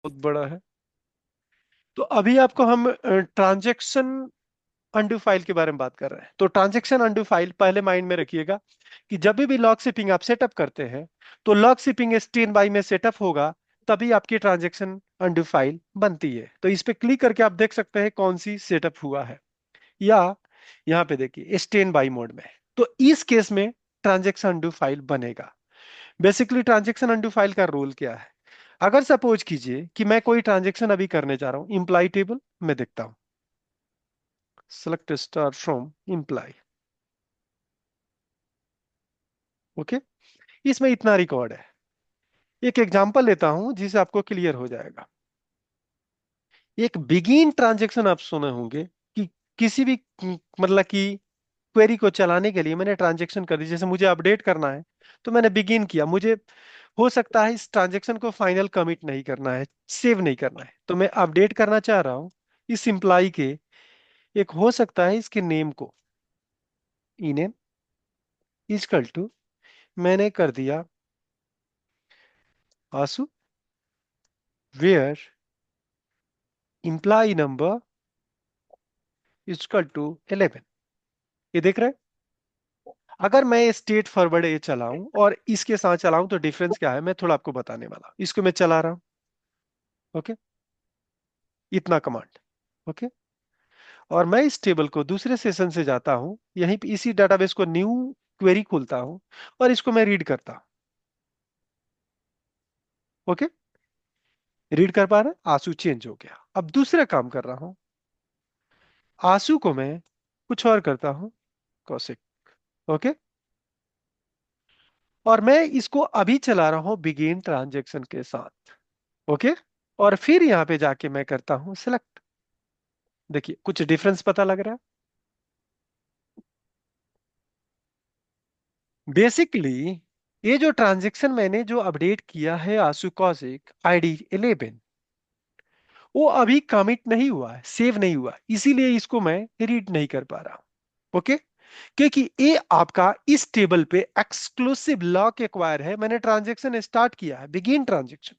बहुत बड़ा है। तो अभी आपको हम ट्रांजैक्शन अनडू फाइल के बारे में बात कर रहे हैं। तो ट्रांजैक्शन अनडू फाइल पहले माइंड में रखिएगा कि जब भी लॉग शिपिंग आप सेटअप करते हैं तो लॉग शिपिंग स्टैंड बाई में सेटअप होगा, तभी आपकी ट्रांजैक्शन अनडू फाइल बनती है। तो इस पे क्लिक करके आप देख सकते हैं कौन सी सेटअप हुआ है। या यहाँ पे देखिए स्टैंड बाई मोड में। तो इस केस में ट्रांजैक्शन अनडू फाइल बनेगा। बेसिकली ट्रांजैक्शन अनडू फाइल का रोल क्या है? अगर सपोज कीजिए कि मैं कोई ट्रांजैक्शन अभी करने जा रहा हूं, इंप्लाई टेबल में देखता हूं, select star from imply. Okay, इसमें इतना रिकॉर्ड है। एक एग्जांपल लेता हूं जिससे आपको क्लियर हो जाएगा। एक बिगिन ट्रांजैक्शन आप सुने होंगे कि किसी भी मतलब कि क्वेरी को चलाने के लिए मैंने ट्रांजैक्शन कर दी। जैसे मुझे अपडेट करना है तो मैंने बिगिन किया। मुझे हो सकता है इस ट्रांजैक्शन को फाइनल कमिट नहीं करना है, सेव नहीं करना है, तो मैं अपडेट करना चाह रहा हूं इस एम्प्लॉय के। एक हो सकता है इसके नेम को इनेम इजकल टू मैंने कर दिया answer, where employee number equal to 11। ये देख रहे हैं? अगर मैं स्टेट फॉरवर्ड ये चलाऊं और इसके साथ चलाऊं तो डिफरेंस क्या है मैं थोड़ा आपको बताने वाला। इसको मैं चला रहा हूं। ओके, इतना कमांड। ओके, और मैं इस टेबल को दूसरे सेशन से जाता हूं, यहीं पे इसी डेटाबेस को न्यू क्वेरी खोलता हूं और इसको मैं रीड करता हूं। ओके, रीड कर पा रहे हैं? आंसू चेंज हो गया। अब दूसरा काम कर रहा हूं, आंसू को मैं कुछ और करता हूं, कौशिक। ओके, और मैं इसको अभी चला रहा हूं बिगिन ट्रांजेक्शन के साथ। ओके, और फिर यहां पे जाके मैं करता हूं सिलेक्ट। देखिए कुछ डिफरेंस पता लग रहा है। बेसिकली ये जो ट्रांजेक्शन मैंने जो अपडेट किया है आंसू कौशिक आईडी 11, वो अभी कमिट नहीं हुआ है, सेव नहीं हुआ, इसीलिए इसको मैं रीड नहीं कर पा रहा हूं। ओके, क्योंकि ये आपका इस टेबल पे एक्सक्लूसिव लॉक एक्वायर है। मैंने ट्रांजेक्शन स्टार्ट किया है, बिगिन ट्रांजेक्शन।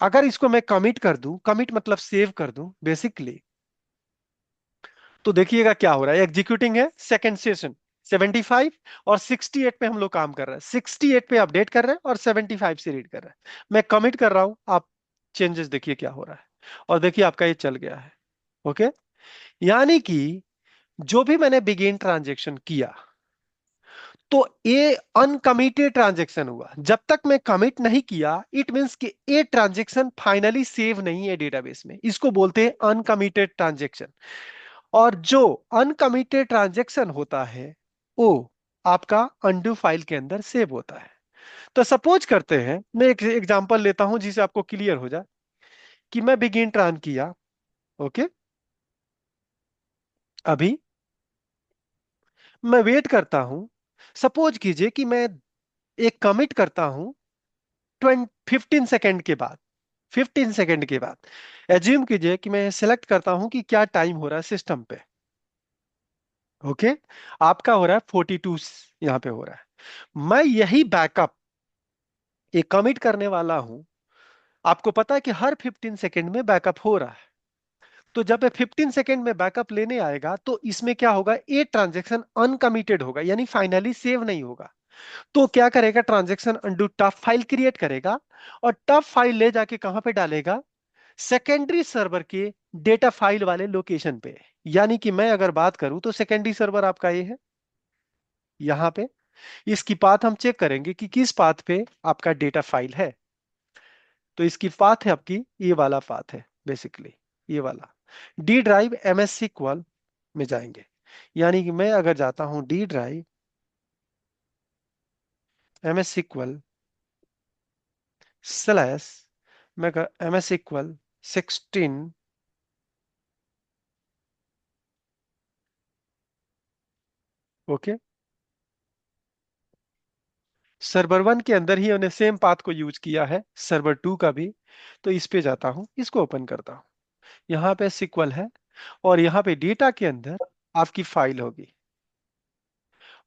अगर इसको मैं कमिट कर दूं, कमिट मतलब सेव कर दूं बेसिकली, तो देखिएगा क्या हो रहा है। एग्जीक्यूटिंग है सेकंड सेशन 75 और 68 पे हम लोग काम कर रहे हैं। 68 पे अपडेट कर रहे हैं और 75 से रीड कर रहे हैं। मैं कमिट कर रहा हूं, आप चेंजेस देखिए क्या हो रहा है। और देखिए आपका ये चल गया है। ओके, यानी कि जो भी मैंने बिगिन ट्रांजेक्शन किया तो ये अनकमिटेड ट्रांजेक्शन हुआ। जब तक मैं कमिट नहीं किया इट मींस कि ये ट्रांजेक्शन फाइनली सेव नहीं है डेटाबेस में। इसको बोलते हैं अनकमिटेड ट्रांजेक्शन। और जो अनकमिटेड ट्रांजेक्शन होता है वो आपका अनडू फाइल के अंदर सेव होता है। तो सपोज करते हैं, मैं एक एग्जांपल लेता हूं जिसे आपको क्लियर हो जाए कि मैं बिगिन ट्रांस किया। ओके, अभी मैं वेट करता हूं। सपोज कीजिए कि मैं एक कमिट करता हूं 15 सेकेंड के बाद। 15 सेकेंड के बाद एज्यूम कीजिए कि मैं सिलेक्ट करता हूं कि क्या टाइम हो रहा है सिस्टम पे। ओके, आपका हो रहा है 42, यहां पे हो रहा है। मैं यही बैकअप एक कमिट करने वाला हूं। आपको पता है कि हर 15 सेकेंड में बैकअप हो रहा है। तो जब ये 15 सेकेंड में बैकअप लेने आएगा तो इसमें क्या होगा, ये ट्रांजेक्शन अनकमिटेड होगा यानी फाइनली सेव नहीं होगा। तो क्या करेगा, transaction undo tough file create करेगा और टफ फाइल ले जाके कहां पे डालेगा, सेकेंडरी सर्वर के डेटा फाइल वाले लोकेशन पे। यानी कि मैं अगर बात करूं तो सेकेंडरी सर्वर आपका ये है यहां पे। इसकी पाथ हम चेक करेंगे कि किस पाथ पे आपका डेटा फाइल है। तो इसकी पाथ है आपकी, ये वाला पाथ है बेसिकली, ये वाला डी ड्राइव एमएस सिक्वल में जाएंगे। यानी कि मैं अगर जाता हूं D drive MS SQL slash, मैं MS SQL 16। Okay, server one के अंदर ही उन्हें सेम पाथ को यूज किया है, सर्वर टू का भी। तो इस पे जाता हूं, इसको ओपन करता हूं। यहाँ पे सिक्वल है और यहाँ पे डेटा के अंदर आपकी फाइल होगी।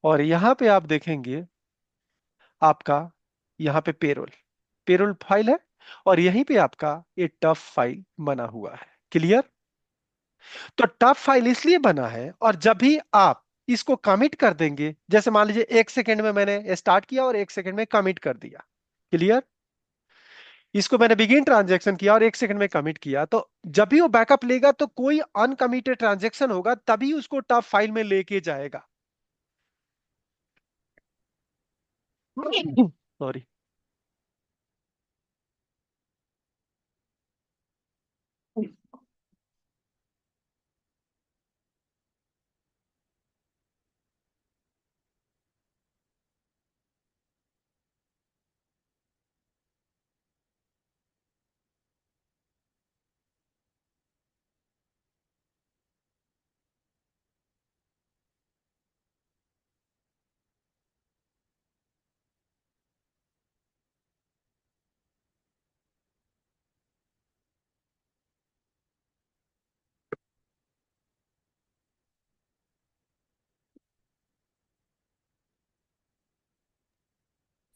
और यहाँ पे आप देखेंगे आपका यहाँ पे पेरोल, पेरोल फाइल है। और यहीं पे आपका ये टफ फाइल बना हुआ है। क्लियर? तो टफ फाइल इसलिए बना है, और जब भी आप इसको कमिट कर देंगे, जैसे मान लीजिए 1 सेकेंड में मैंने स्टार्ट किया और 1 सेकेंड में कमिट कर दिया। क्लियर? इसको मैंने बिगिन ट्रांजैक्शन किया और 1 सेकेंड में कमिट किया, तो जब भी वो बैकअप लेगा तो कोई अनकमिटेड ट्रांजैक्शन होगा तभी उसको टफ फाइल में लेके जाएगा। Sorry.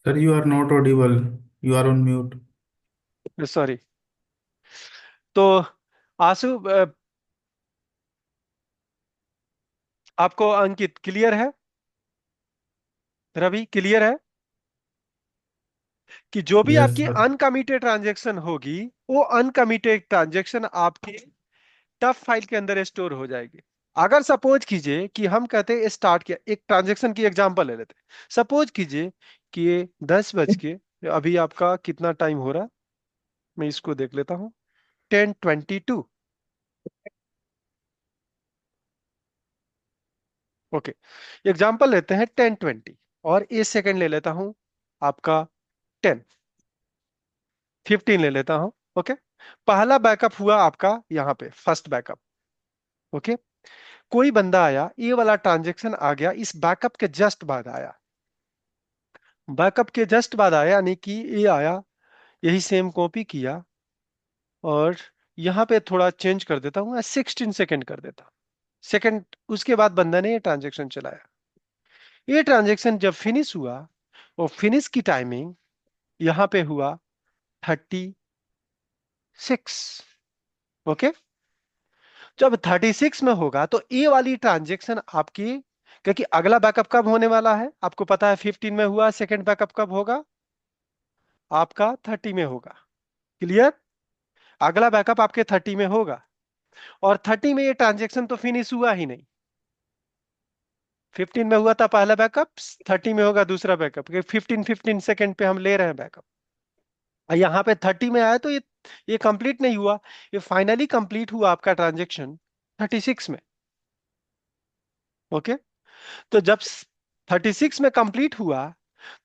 Sir, you are not audible. You are on mute. Sorry. तो आंसू, आपको अंकित क्लियर है? रवि क्लियर है कि जो भी Yes, आपकी sir. अनकमिटेड ट्रांजैक्शन होगी, वो अनकमिटेड ट्रांजैक्शन आपके टफ फाइल के अंदर स्टोर हो जाएगी। अगर सपोज कीजिए कि हम कहते हैं स्टार्ट किया, एक ट्रांजैक्शन की एग्जांपल ले लेते हैं। सपोज कीजिए कि ये 10 बज के, अभी आपका कितना टाइम हो रहा है, मैं इसको देख लेता हूँ, 10:22। ओके, एग्जांपल लेते हैं 10:20, और 1 सेकेंड ले लेता हूं आपका 10:15 ले लेता हूं। ओके, पहला बैकअप हुआ आपका यहाँ पे, फर्स्ट बैकअप। ओके, कोई बंदा आया, ये वाला ट्रांजेक्शन आ गया, इस बैकअप के जस्ट बाद आया, बैकअप के जस्ट बाद आया, यानी कि ये आया, यही सेम कॉपी किया, और यहाँ पे थोड़ा चेंज कर देता हूँ, 16 सेकेंड कर देता हूं। सेकेंड उसके बाद बंदा ने ये ट्रांजेक्शन चलाया। ये ट्रांजेक्शन जब फिनिश हुआ, और फिनिश की टाइमिंग यहां पे हुआ 36। ओके, जब 36 में होगा तो ए वाली ट्रांजेक्शन आपकी, क्योंकि अगला बैकअप कब होने वाला है आपको पता है, 15 में हुआ, सेकंड बैकअप कब होगा आपका 30 में होगा। क्लियर? अगला बैकअप आपके 30 में होगा, और 30 में ये ट्रांजेक्शन तो फिनिश हुआ ही नहीं। 15 में हुआ था पहला बैकअप, 30 में होगा दूसरा बैकअप, क्योंकि 15-15 सेकंड पे हम ले रहे हैं बैकअप। यहाँ पे 30 में आया तो ये कंप्लीट नहीं हुआ, ये फाइनली कंप्लीट हुआ आपका ट्रांजेक्शन 36 में। ओके, तो जब 36 में कंप्लीट हुआ,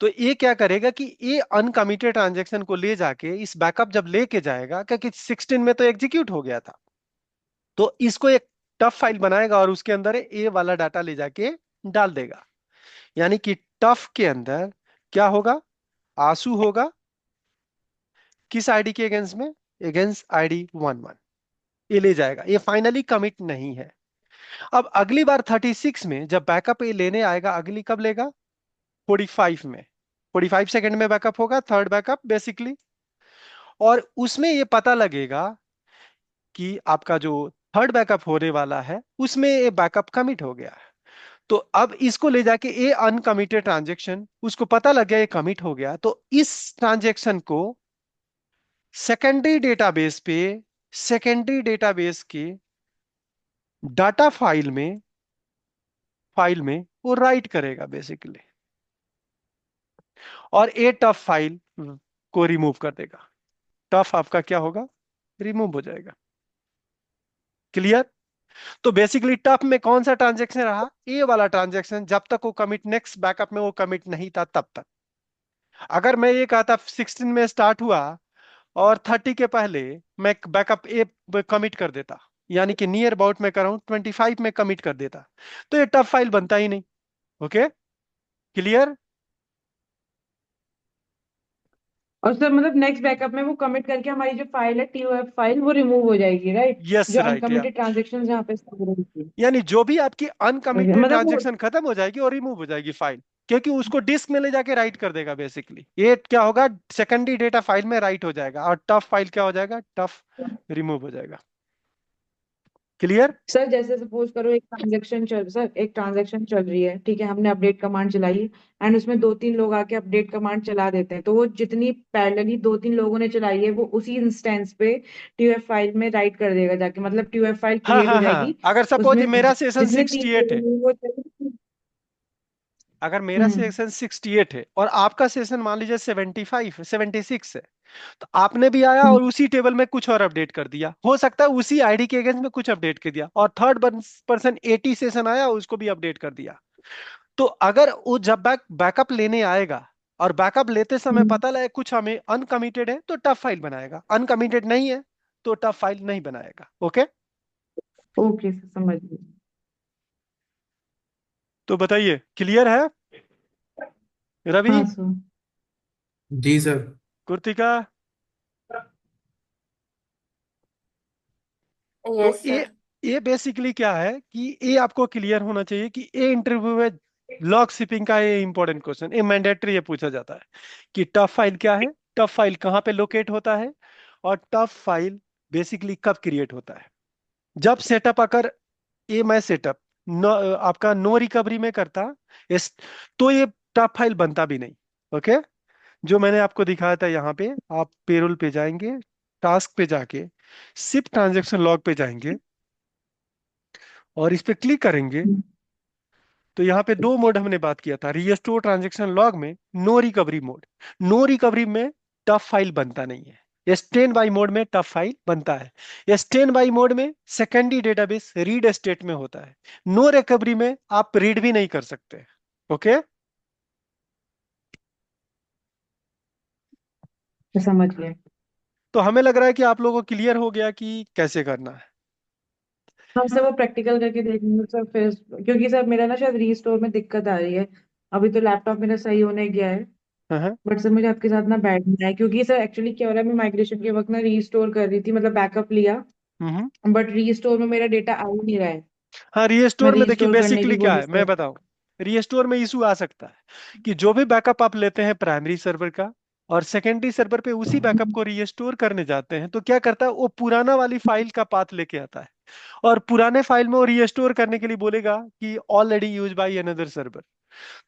तो ये क्या करेगा कि ये अनकमिटेड ट्रांजेक्शन को ले जाके इस बैकअप जब लेके जाएगा, क्योंकि 16 में तो एग्जीक्यूट हो गया था, तो इसको एक टफ फाइल बनाएगा और उसके अंदर ये वाला डाटा ले जाके डाल देगा। यानी कि टफ के अंदर क्या होगा, आंसू होगा, किस आईडी के अगेंस्ट में, अगेंस्ट आईडी 11, ये ले जाएगा, ये फाइनली कमिट नहीं है। अब अगली बार 36 में जब बैकअप ये लेने आएगा, अगली कब लेगा, 45 में, 45 सेकेंड में बैकअप होगा, थर्ड बैकअप बेसिकली, और उसमें ये पता लगेगा कि आपका जो थर्ड बैकअप होने वाला है उसमें ये बैकअप कमिट हो गया है। तो अब इसको ले जाके ये अनकमिटेड ट्रांजेक्शन, उसको पता लग गया ये कमिट हो गया, तो इस ट्रांजेक्शन को सेकेंडरी डेटाबेस पे, सेकेंडरी डेटाबेस के डाटा फाइल में वो राइट करेगा बेसिकली, और ए टफ फाइल को रिमूव कर देगा। टफ आपका क्या होगा, रिमूव हो जाएगा। क्लियर? तो बेसिकली टफ में कौन सा ट्रांजेक्शन रहा, ए वाला ट्रांजेक्शन, जब तक वो कमिट नेक्स्ट बैकअप में वो कमिट नहीं था तब तक। अगर मैं ये कहा था 16 में स्टार्ट हुआ और 30 के पहले मैं बैकअप ए कमिट कर देता, यानी कि नियर अबाउट में कर रहा हूं 25 में कमिट कर देता, तो ये टफ फाइल बनता ही नहीं। Okay, clear? और सर मतलब नेक्स्ट बैकअप में वो कमिट करके हमारी जो फाइल है TOF फाइल वो रिमूव हो जाएगी, राइट? यस, जो राइट, या अनकमिटेड ट्रांजेक्शन जहाँ पे स्टोर होती यानी जो भी आपकी है, अनकमिटेड मतलब वो। ट्रांजेक्शन खत्म हो जाएगी और रिमूव हो जाएगी फाइल। क्योंकि उसको डिस्क में ले जाके राइट कर देगा बेसिकली। ये क्या होगा, सेकेंडरी डेटा फाइल में राइट हो जाएगा, और टफ फाइल क्या हो जाएगा, टफ रिमूव हो जाएगा। क्लियर? सर जैसे सपोज करो एक ट्रांजेक्शन चल रही है, ठीक है, हमने अपडेट कमांड चलाई एंड उसमें दो तीन लोग आके अपडेट कमांड चला देते हैं, तो वो जितनी पैरेलली दो तीन लोगों ने चलाई है वो उसी इंस्टेंस पे टीयूएफ फाइल में राइट कर देगा जाके, मतलब टीयूएफ फाइल हाँ क्रिएट हो हाँ हाँ, जाएगी। अगर सपोज उसमें मेरा सेशन जितने तीन 68 है, लोग हैं वो चलेंगे। अगर मेरा हम्म। सेशन 68 है और आपका सेशन मान लीजिए 75 है, 76 है, तो आपने भी आया हम्म। और उसी टेबल में कुछ और अपडेट कर दिया, हो सकता है उसी आईडी के अगेंस्ट में कुछ अपडेट कर दिया, और थर्ड पर्सन 80 सेशन आया उसको भी अपडेट कर दिया। तो अगर वो जब बैकअप लेने आएगा और बैकअप लेते समय हम्म। पता लगे कुछ हमें अनकमिटेड है, तो टफ फाइल बनाएगा, अनकमिटेड नहीं है तो टफ फाइल नहीं बनाएगा। ओके? ओके सर, समझ गई। तो बताइए, क्लियर है? रवि, हाँ सर। जी सर। कृतिका? तो यस सर। ये बेसिकली क्या है कि ये आपको क्लियर होना चाहिए कि ये इंटरव्यू में लॉग शिपिंग का ये इंपॉर्टेंट क्वेश्चन, ये मैंडेटरी, ये पूछा जाता है कि टफ फाइल क्या है, टफ फाइल कहाँ पे लोकेट होता है, और टफ फाइल बेसिकली कब क्रिएट होता है। जब सेटअप अगर ये मैं सेटअप आपका नो रिकवरी में करता इस, तो ये टफ फाइल बनता भी नहीं। ओके? जो मैंने आपको दिखाया था यहाँ पे, आप पेरोल पे जाएंगे, टास्क पे जाके सिप ट्रांजेक्शन लॉग पे जाएंगे और इस पे क्लिक करेंगे, तो यहाँ पे दो मोड हमने बात किया था, रीस्टोर ट्रांजेक्शन लॉग में no recovery mode. No recovery में टफ फाइल बनता नहीं है, स्टैंड बाई मोड में टफ फाइल बनता है। स्टैंड बाई मोड में सेकेंडरी डेटाबेस रीड स्टेट में होता है, नो रिकवरी में आप रीड भी नहीं कर सकते। ओके? समझ गए। तो हमें लग रहा है कि आप लोगों को क्लियर हो गया कि कैसे करना है। हम सर वो प्रैक्टिकल करके देखेंगे सर फिर, क्योंकि सर मेरा ना शायद रीस्टोर में दिक्कत आ रही है। अभी तो लैपटॉप मेरा सही होने गया है, हाँ हाँ। बट सर मुझे आपके साथ ना बैठना है, क्योंकि सर एक्चुअली क्या हो रहा है, मैं माइग्रेशन के वक्त ना रीस्टोर कर रही थी, मतलब बैकअप लिया, हम्म। बट रीस्टोर में मेरा डेटा आ ही नहीं रहा है। हाँ, मैं रीस्टोर में देखिए रीस्टोर करने की बेसिकली क्या है, कोशिश मैं कर। बताऊं। रीस्टोर में इशू आ सकता है कि जो भी बैकअप आप लेते हैं प्राइमरी सर्वर का और सेकेंडरी सर्वर पे उसी बैकअप को रीस्टोर करने जाते हैं, तो क्या करता है वो पुराना वाली फाइल का पाथ लेके आता है, और पुराने फाइल में वो रीस्टोर करने के लिए बोलेगा कि already use by another server.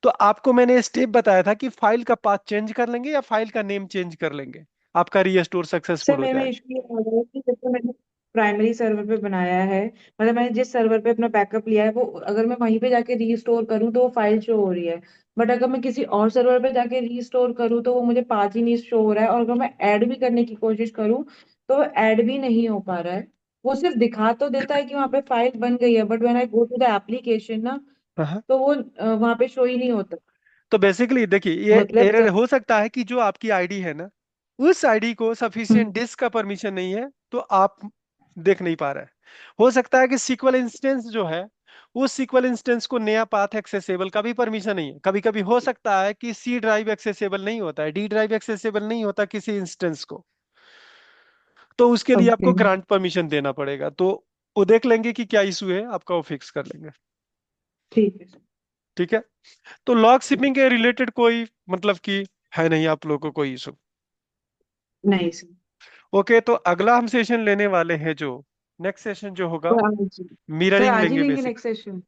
तो आपको मैंने स्टेप बताया था कि फाइल का पाथ चेंज कर लेंगे या फाइल का नेम चेंज कर लेंगे, आपका रीस्टोर सर सक्सेसफुल हो मेरे में जाएगा। इशू ये आ रहा है कि जैसे मैंने प्राइमरी सर्वर पे बनाया है, मतलब मैंने जिस सर्वर पे अपना बैकअप लिया है वो अगर मैं वहीं पे जाके रीस्टोर करूँ तो वो फाइल शो हो रही है, बट अगर मैं किसी और सर्वर पे जाके रीस्टोर करूँ तो वो मुझे पाथ ही नहीं शो हो रहा है, और अगर मैं ऐड भी करने की कोशिश करूँ तो वो ऐड भी नहीं हो पा रहा है। वो सिर्फ दिखा तो देता है कि वहाँ पे फाइल बन गई है, but when I go to the application ना, हाँ, तो वो वहाँ पे शो ही नहीं होता। तो बेसिकली देखिए ये मतलब एरर जब। हो सकता है कि जो आपकी आईडी है ना, उस आईडी को सफिशिएंट हम्म। डिस्क का परमिशन नहीं है, तो आप देख नहीं पा रहे हैं। हो सकता है कि सीक्वल इंस्टेंस जो है, उस सीक्वल इंस्टेंस को नया पाथ एक्सेसिबल का भी परमिशन नहीं है। कभी कभी हो सकता है कि सी ड्राइव एक्सेसिबल नहीं होता है, डी ड्राइव एक्सेसिबल नहीं होता किसी इंस्टेंस को, तो उसके लिए ओके। आपको ग्रांट परमिशन देना पड़ेगा। तो वो देख लेंगे कि क्या इशू है आपका, वो फिक्स कर लेंगे। ठीक है सर। ठीक है? तो लॉग शिपिंग के रिलेटेड कोई मतलब कि है नहीं आप लोगों को कोई इशू? नहीं सर। ओके, तो अगला हम सेशन लेने वाले हैं, जो नेक्स्ट सेशन जो होगा, तो आज, सर मिररिंग आज ही लेंगे लेंगे बेसिक। Next session?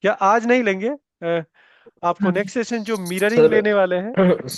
क्या आज नहीं लेंगे? आपको हाँ। नेक्स्ट सेशन जो मिररिंग सर लेने वाले हैं, सर